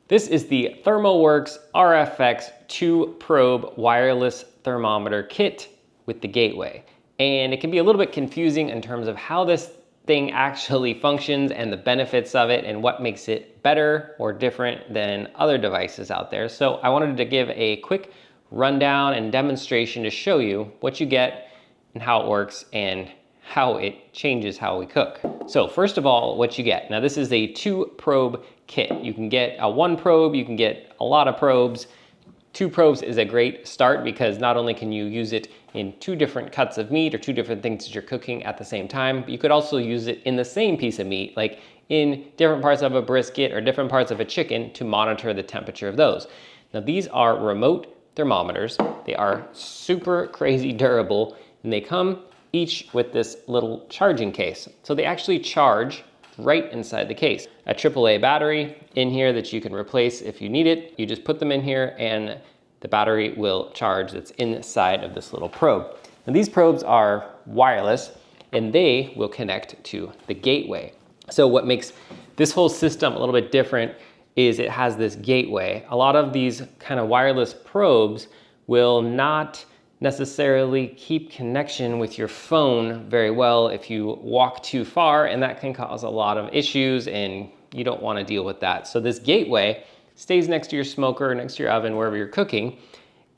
This is the Thermoworks RFX 2-probe wireless thermometer kit with the gateway. And it can be a little bit confusing in terms of how this thing actually functions and the benefits of it and what makes it better or different than other devices out there. So I wanted to give a quick rundown and demonstration to show you what you get and how it works and how it changes how we cook. So first of all, what you get. Now this is a 2-probe kit. You can get a 1 probe, you can get a lot of probes. 2 probes is a great start because not only can you use it in 2 different cuts of meat or 2 different things that you're cooking at the same time, but you could also use it in the same piece of meat, like in different parts of a brisket or different parts of a chicken to monitor the temperature of those. Now these are remote thermometers. They are super crazy durable and they come each with this little charging case. So they actually charge right inside the case. A AAA battery in here that you can replace if you need it. You just put them in here and the battery will charge that's inside of this little probe. Now these probes are wireless and they will connect to the gateway. So what makes this whole system a little bit different is it has this gateway. A lot of these kind of wireless probes will not necessarily keep connection with your phone very well if you walk too far, and that can cause a lot of issues and you don't want to deal with that. So this gateway stays next to your smoker, next to your oven, wherever you're cooking,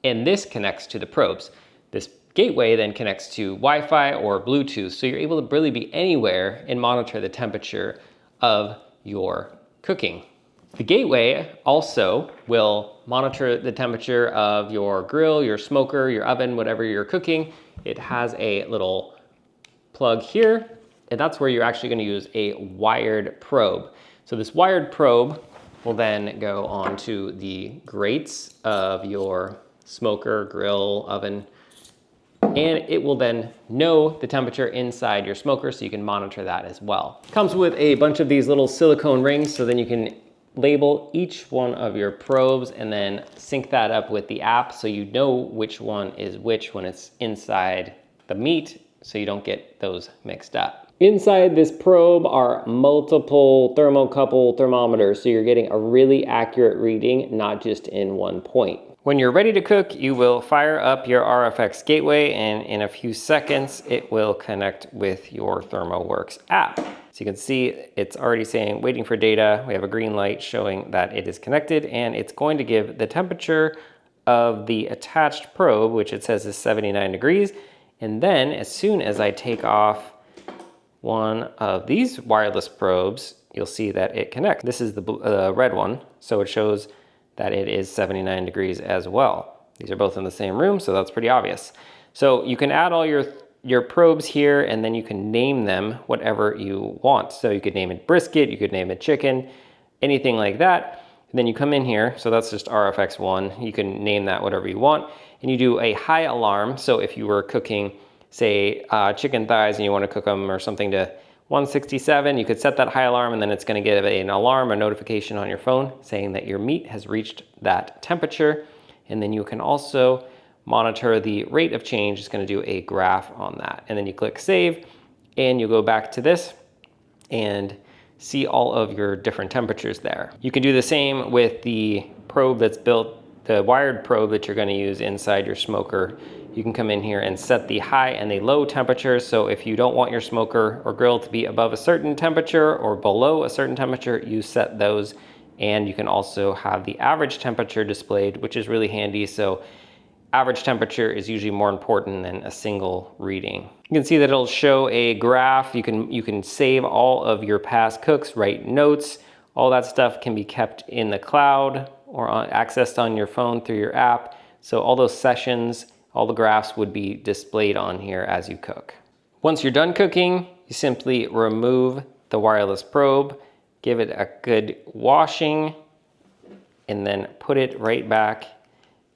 and this connects to the probes. This gateway then connects to Wi-Fi or Bluetooth, so you're able to really be anywhere and monitor the temperature of your cooking. The gateway also will monitor the temperature of your grill, your smoker, your oven, whatever you're cooking. It has a little plug here, and that's where you're actually going to use a wired probe. So this wired probe will then go onto the grates of your smoker, grill, oven, and it will then know the temperature inside your smoker so you can monitor that as well. It comes with a bunch of these little silicone rings, so then you can label each one of your probes and then sync that up with the app so you know which one is which when it's inside the meat so you don't get those mixed up. Inside this probe are multiple thermocouple thermometers, so you're getting a really accurate reading, not just in one point. When you're ready to cook, you will fire up your RFX gateway and in a few seconds it will connect with your Thermowrks app. So you can see it's already saying waiting for data. We have a green light showing that it is connected and it's going to give the temperature of the attached probe, which it says is 79 degrees. And then as soon as I take off one of these wireless probes, you'll see that it connects. This is the red one, so it shows that it is 79 degrees as well. These are both in the same room, so that's pretty obvious. So you can add all your probes here and then you can name them whatever you want. So you could name it brisket, you could name it chicken, anything like that. And then you come in here, so that's just RFX1. You can name that whatever you want. And you do a high alarm. So if you were cooking, say, chicken thighs and you want to cook them or something to 167, you could set that high alarm and then it's going to give an alarm or notification on your phone saying that your meat has reached that temperature. And then you can also monitor the rate of change. It's going to do a graph on that. And then you click save and you go back to this and see all of your different temperatures there. You can do the same with the probe that's built, the wired probe that you're going to use inside your smoker. You can come in here and set the high and the low temperatures. So if you don't want your smoker or grill to be above a certain temperature or below a certain temperature, you set those. And you can also have the average temperature displayed, which is really handy. So average temperature is usually more important than a single reading. You can see that it'll show a graph. You can save all of your past cooks, write notes. All that stuff can be kept in the cloud or accessed on your phone through your app. So all those sessions, all the graphs would be displayed on here as you cook. Once you're done cooking, you simply remove the wireless probe, give it a good washing, and then put it right back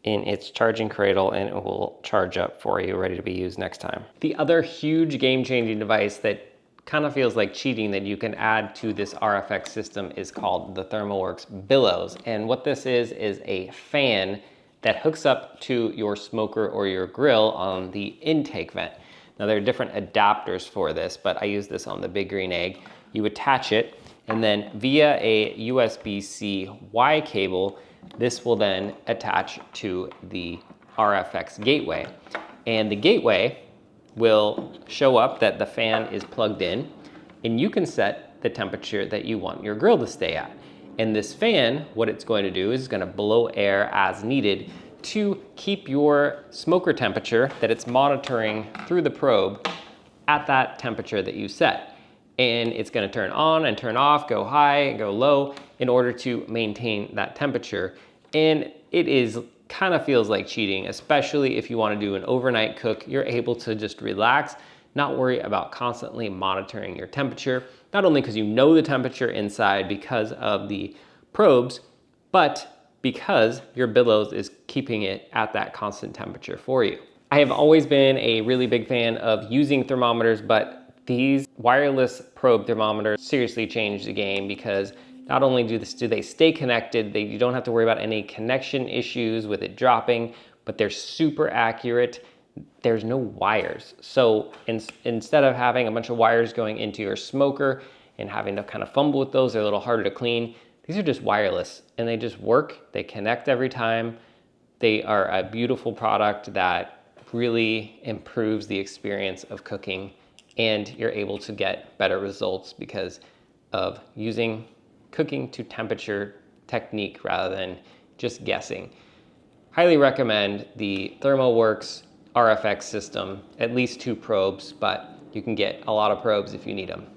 in its charging cradle and it will charge up for you, ready to be used next time. The other huge game-changing device that kind of feels like cheating that you can add to this RFX system is called the Thermoworks Billows. And what this is a fan that hooks up to your smoker or your grill on the intake vent. Now there are different adapters for this, but I use this on the Big Green Egg. You attach it And then via a USB-C Y cable, this will then attach to the RFX gateway. And the gateway will show up that the fan is plugged in, and you can set the temperature that you want your grill to stay at. And this fan, what it's going to do is it's going to blow air as needed to keep your smoker temperature that it's monitoring through the probe at that temperature that you set. And it's going to turn on and turn off, go high, go low in order to maintain that temperature. And it is kind of feels like cheating, especially if you want to do an overnight cook. You're able to just relax, not worry about constantly monitoring your temperature, not only because you know the temperature inside because of the probes, but because your billows is keeping it at that constant temperature for you. I have always been a really big fan of using thermometers, but these wireless probe thermometers seriously changed the game because not only do they stay connected, you don't have to worry about any connection issues with it dropping, but they're super accurate. There's no wires. So instead of having a bunch of wires going into your smoker and having to kind of fumble with those, they're a little harder to clean. These are just wireless and they just work. They connect every time. They are a beautiful product that really improves the experience of cooking, and you're able to get better results because of using cooking to temperature technique rather than just guessing. Highly recommend the Thermowworks RFX system, at least 2 probes, but you can get a lot of probes if you need them.